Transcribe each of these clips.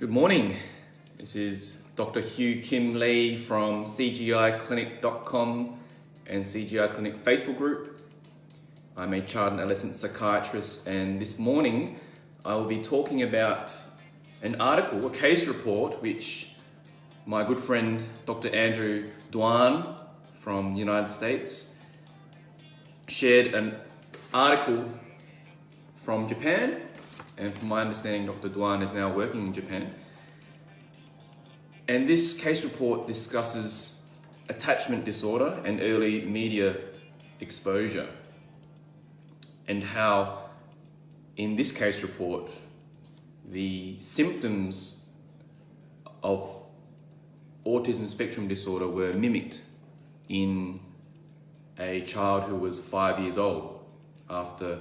Good morning. This is Dr. Hugh Kim Lee from cgiclinic.com and CGI Clinic Facebook group. I'm a child and adolescent psychiatrist, and this morning I will be talking about an article, a case report, which my good friend Dr. Andrew Duan from the United States shared an article from Japan. And from my understanding, Dr. Duan is now working in Japan. And this case report discusses attachment disorder and early media exposure, and how, in this case report, the symptoms of autism spectrum disorder were mimicked in a child who was 5 years old after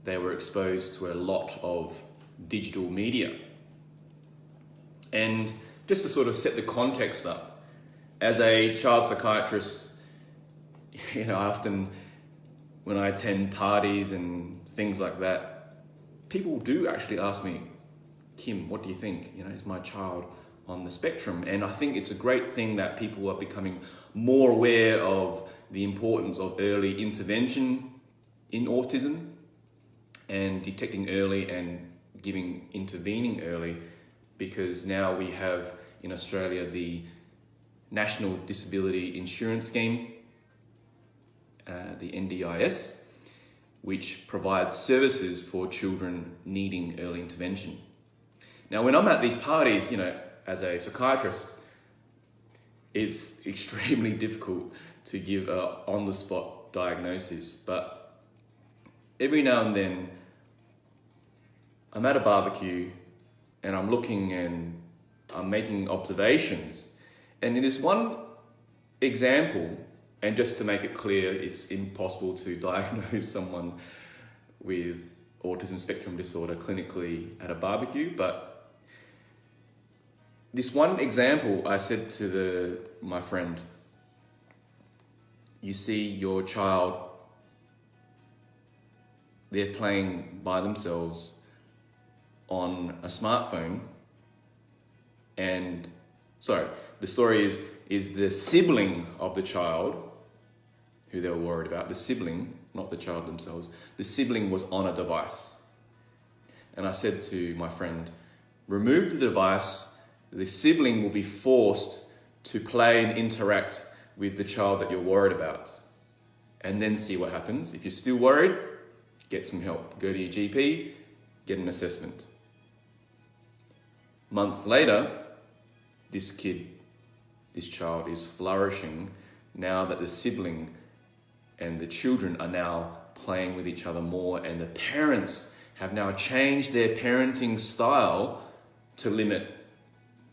they were exposed to a lot of digital media. And just to sort of set the context up, as a child psychiatrist, I often, when I attend parties and things like that, people do actually ask me, Kim, what do you think? Is my child on the spectrum? And I think it's a great thing that people are becoming more aware of the importance of early intervention in autism, and detecting early and intervening early, because now we have in Australia the National Disability Insurance Scheme, the NDIS, which provides services for children needing early intervention. Now, when I'm at these parties, as a psychiatrist, it's extremely difficult to give an on-the-spot diagnosis, but every now and then I'm at a barbecue and I'm looking and I'm making observations. And in this one example, and just to make it clear, it's impossible to diagnose someone with autism spectrum disorder clinically at a barbecue, but this one example, I said to my friend, you see your child, they're playing by themselves on a smartphone, and the story is the sibling of the child who they were worried about, the sibling, not the child themselves, the sibling was on a device. And I said to my friend, remove the device, the sibling will be forced to play and interact with the child that you're worried about, and then see what happens. If you're still worried, get some help. Go to your GP, get an assessment. Months later, this child is flourishing now that the sibling and the children are now playing with each other more, and the parents have now changed their parenting style to limit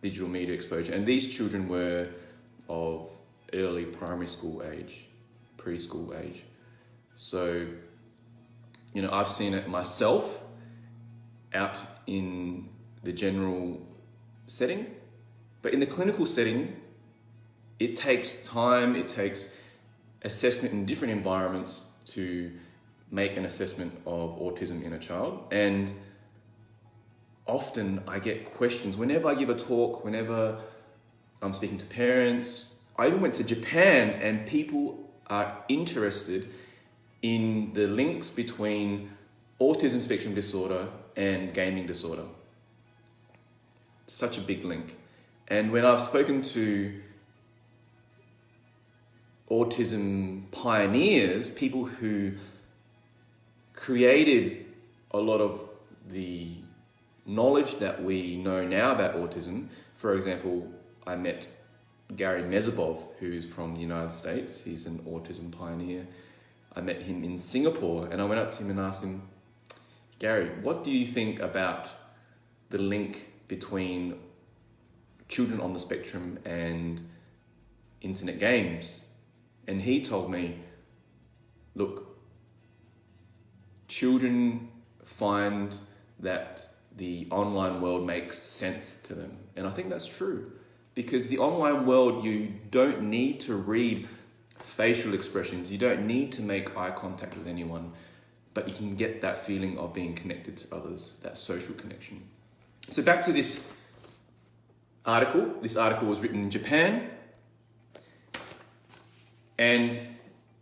digital media exposure. And these children were of early primary school age, preschool age. So, I've seen it myself out in the general setting, but in the clinical setting, it takes time, it takes assessment in different environments to make an assessment of autism in a child. And often I get questions whenever I give a talk, whenever I'm speaking to parents. I even went to Japan, and people are interested in the links between autism spectrum disorder and gaming disorder. Such a big link. And when I've spoken to autism pioneers, people who created a lot of the knowledge that we know now about autism, for example, I met Gary Mezebov, who's from the United States. He's an autism pioneer. I met him in Singapore, and I went up to him and asked him, Gary, what do you think about the link between children on the spectrum and internet games? And he told me, look, children find that the online world makes sense to them. And I think that's true, because the online world, you don't need to read facial expressions, you don't need to make eye contact with anyone. but you can get that feeling of being connected to others, that social connection. So back to this article. This article was written in Japan, and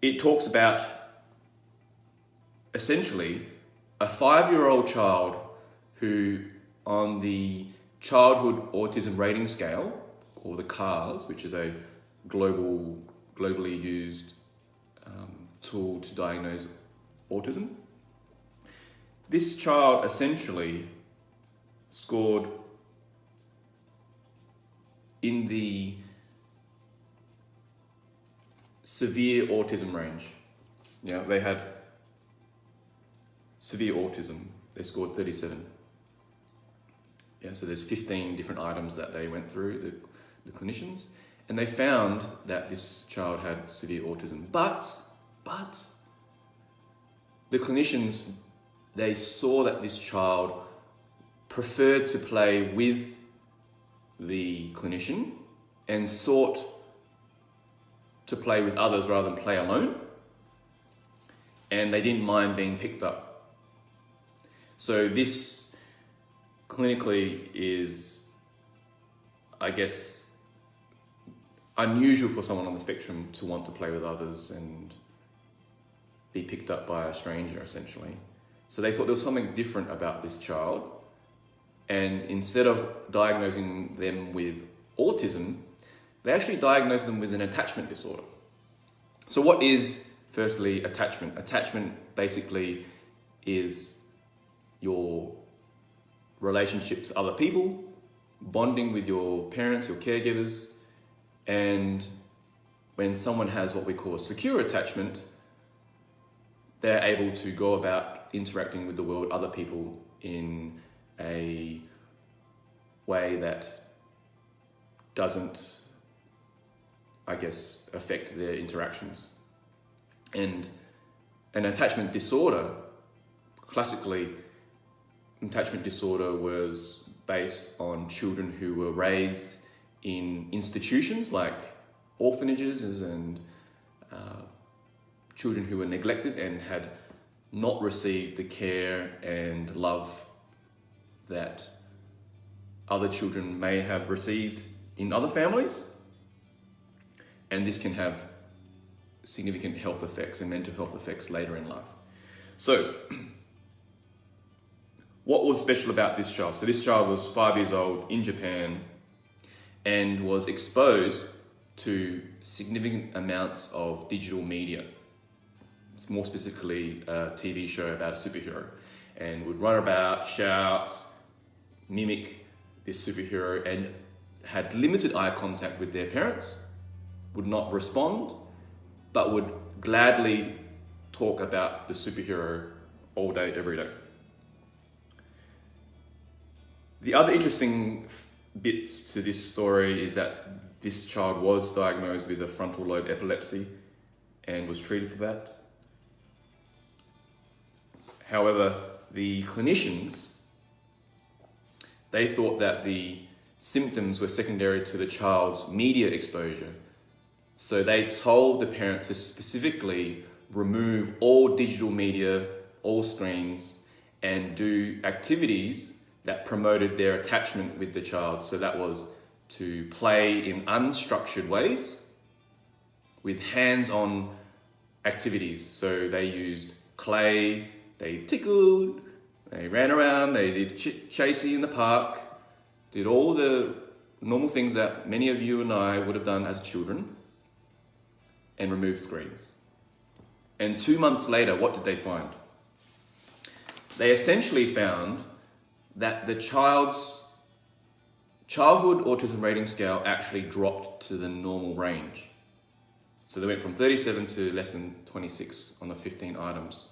it talks about essentially a 5-year-old child who, on the Childhood Autism Rating Scale, or the CARS, which is a globally used tool to diagnose autism. This child essentially scored in the severe autism range. Yeah, they had severe autism. They scored 37. Yeah, so there's 15 different items that they went through, the clinicians, and they found that this child had severe autism. But the clinicians, they saw that this child preferred to play with the clinician and sought to play with others rather than play alone. And they didn't mind being picked up. So this clinically is, I guess, unusual for someone on the spectrum to want to play with others and be picked up by a stranger, essentially. So they thought there was something different about this child, and instead of diagnosing them with autism, they actually diagnosed them with an attachment disorder. So what is, firstly, attachment? Attachment basically is your relationships to other people, bonding with your parents, your caregivers, and when someone has what we call a secure attachment, they're able to go about interacting with the world, other people, in a way that doesn't, I guess, affect their interactions. And an attachment disorder, classically, attachment disorder was based on children who were raised in institutions like orphanages and children who were neglected and had not received the care and love that other children may have received in other families. And this can have significant health effects and mental health effects later in life. So, what was special about this child? So this child was 5 years old in Japan and was exposed to significant amounts of digital media. More specifically, a TV show about a superhero, and would run about, shout, mimic this superhero, and had limited eye contact with their parents, would not respond, but would gladly talk about the superhero all day, every day. The other interesting bits to this story is that this child was diagnosed with a frontal lobe epilepsy and was treated for that. However, the clinicians, they thought that the symptoms were secondary to the child's media exposure. So they told the parents to specifically remove all digital media, all screens, and do activities that promoted their attachment with the child. So that was to play in unstructured ways with hands-on activities. So they used clay, they tickled, they ran around, they did chasey in the park, did all the normal things that many of you and I would have done as children, and removed screens. And 2 months later, what did they find? They essentially found that the child's childhood autism rating scale actually dropped to the normal range. So they went from 37 to less than 26 on the 15 items.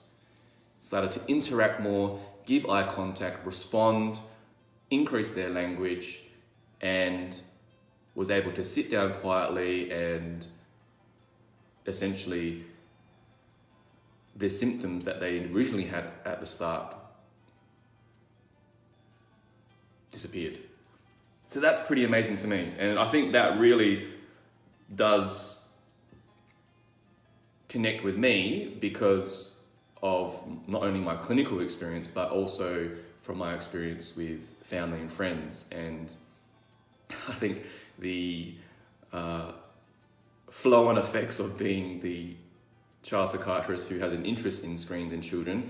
Started to interact more, give eye contact, respond, increase their language, and was able to sit down quietly, and essentially the symptoms that they originally had at the start disappeared. So that's pretty amazing to me. And I think that really does connect with me because of not only my clinical experience, but also from my experience with family and friends. And I think the flow-on effects of being the child psychiatrist who has an interest in screens in children,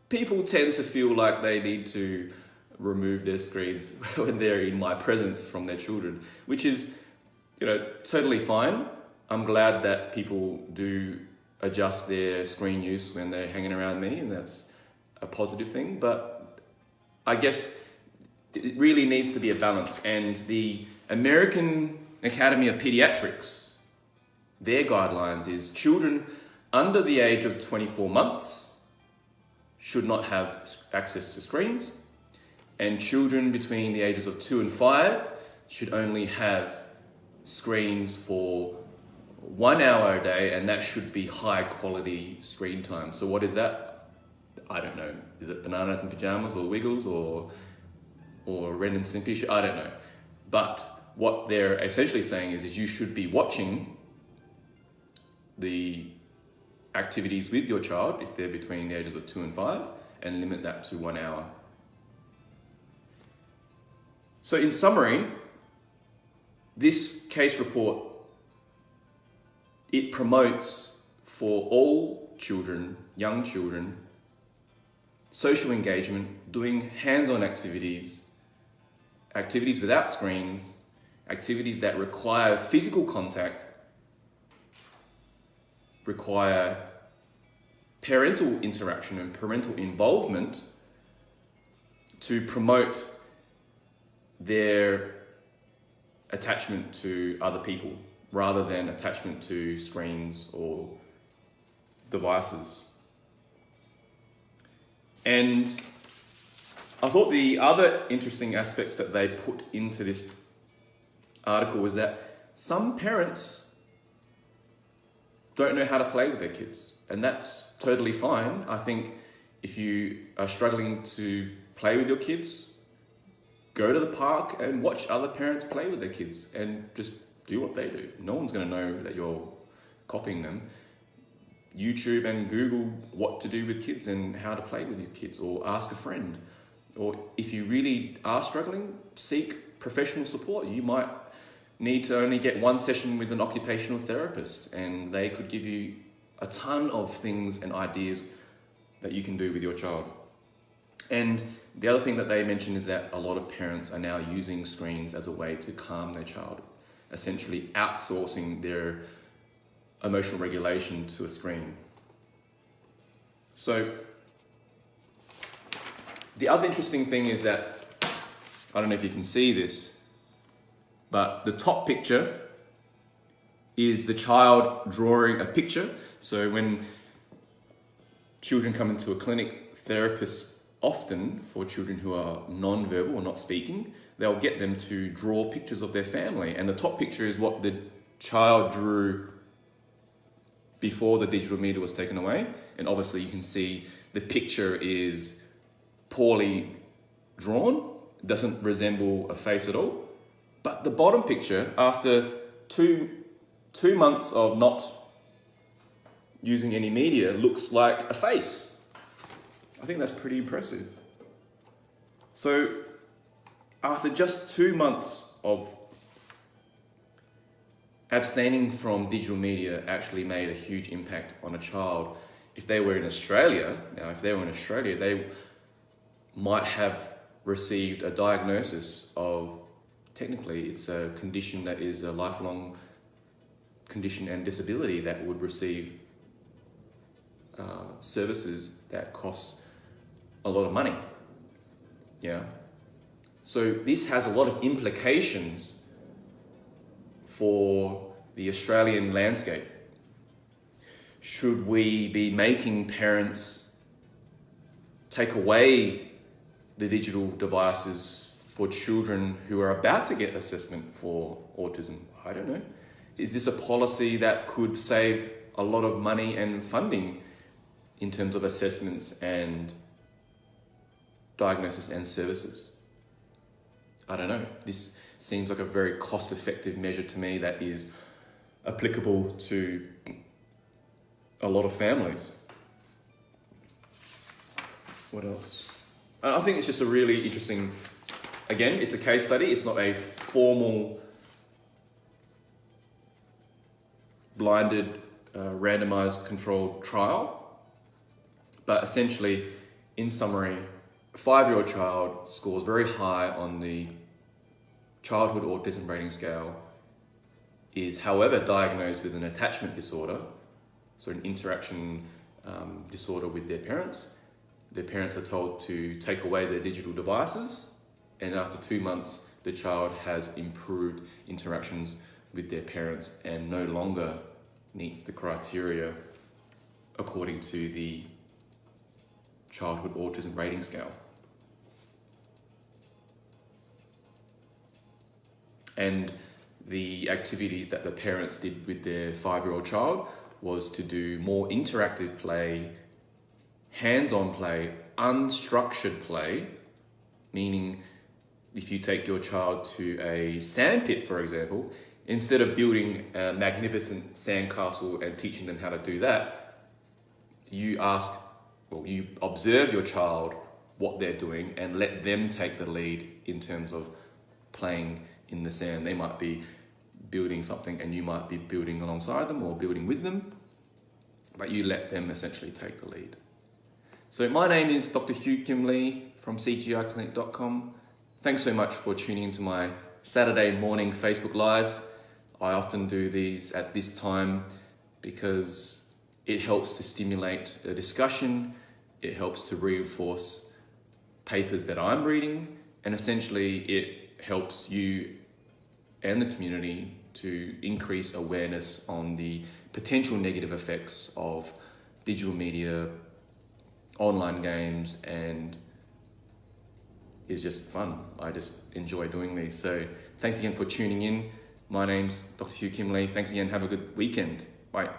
people tend to feel like they need to remove their screens when they're in my presence from their children, which is, totally fine. I'm glad that people do adjust their screen use when they're hanging around me, and that's a positive thing. But I guess it really needs to be a balance. And the American Academy of Pediatrics, their guidelines is children under the age of 24 months should not have access to screens, and children between the ages of 2 and 5 should only have screens for 1 hour a day, and that should be high quality screen time. So what is that? I don't know. Is it Bananas and Pajamas or Wiggles or Ren and Stimpy? I don't know. But what they're essentially saying is you should be watching the activities with your child if they're between the ages of 2 and 5 and limit that to 1 hour. So in summary, this case report, it promotes for all children, young children, social engagement, doing hands-on activities, activities without screens, activities that require physical contact, require parental interaction and parental involvement to promote their attachment to other people rather than attachment to screens or devices. And I thought the other interesting aspects that they put into this article was that some parents don't know how to play with their kids, and that's totally fine. I think if you are struggling to play with your kids, go to the park and watch other parents play with their kids and just do what they do. No one's going to know that you're copying them. YouTube and Google what to do with kids and how to play with your kids, or ask a friend. Or if you really are struggling, seek professional support. You might need to only get one session with an occupational therapist, and they could give you a ton of things and ideas that you can do with your child. And the other thing that they mentioned is that a lot of parents are now using screens as a way to calm their child, essentially outsourcing their emotional regulation to a screen. So the other interesting thing is that, I don't know if you can see this, but the top picture is the child drawing a picture. So when children come into a clinic, therapists often, for children who are non-verbal or not speaking, they'll get them to draw pictures of their family. And the top picture is what the child drew before the digital media was taken away. And obviously you can see the picture is poorly drawn, doesn't resemble a face at all. But the bottom picture, after two months of not using any media, looks like a face. I think that's pretty impressive. So after just 2 months of abstaining from digital media actually made a huge impact on a child. If they were in Australia, they might have received a diagnosis of, technically it's a condition that is a lifelong condition and disability that would receive services that cost a lot of money. Yeah. So this has a lot of implications for the Australian landscape. Should we be making parents take away the digital devices for children who are about to get assessment for autism? I don't know. Is this a policy that could save a lot of money and funding in terms of assessments and diagnosis and services? I don't know. This seems like a very cost-effective measure to me that is applicable to a lot of families. What else? I think it's just a really interesting, again, it's a case study. It's not a formal blinded randomized controlled trial, but essentially, in summary, a 5-year-old child scores very high on the childhood autism rating scale, is however diagnosed with an attachment disorder, so an interaction disorder with their parents. Their parents are told to take away their digital devices, and after 2 months, the child has improved interactions with their parents and no longer meets the criteria according to the childhood autism rating scale. And the activities that the parents did with their 5-year-old child was to do more interactive play, hands-on play, unstructured play, meaning if you take your child to a sandpit, for example, instead of building a magnificent sandcastle and teaching them how to do that, you observe your child what they're doing and let them take the lead in terms of playing in the sand. They might be building something and you might be building alongside them or building with them, but you let them essentially take the lead. So my name is Dr. Hugh Kim Lee from cgiclinic.com. Thanks so much for tuning into my Saturday morning Facebook Live. I often do these at this time because it helps to stimulate a discussion, it helps to reinforce papers that I'm reading, and essentially it helps you and the community to increase awareness on the potential negative effects of digital media, online games, and is just fun. I just enjoy doing these. So thanks again for tuning in. My name's Dr. Hugh Kim Lee. Thanks again. Have a good weekend. Bye.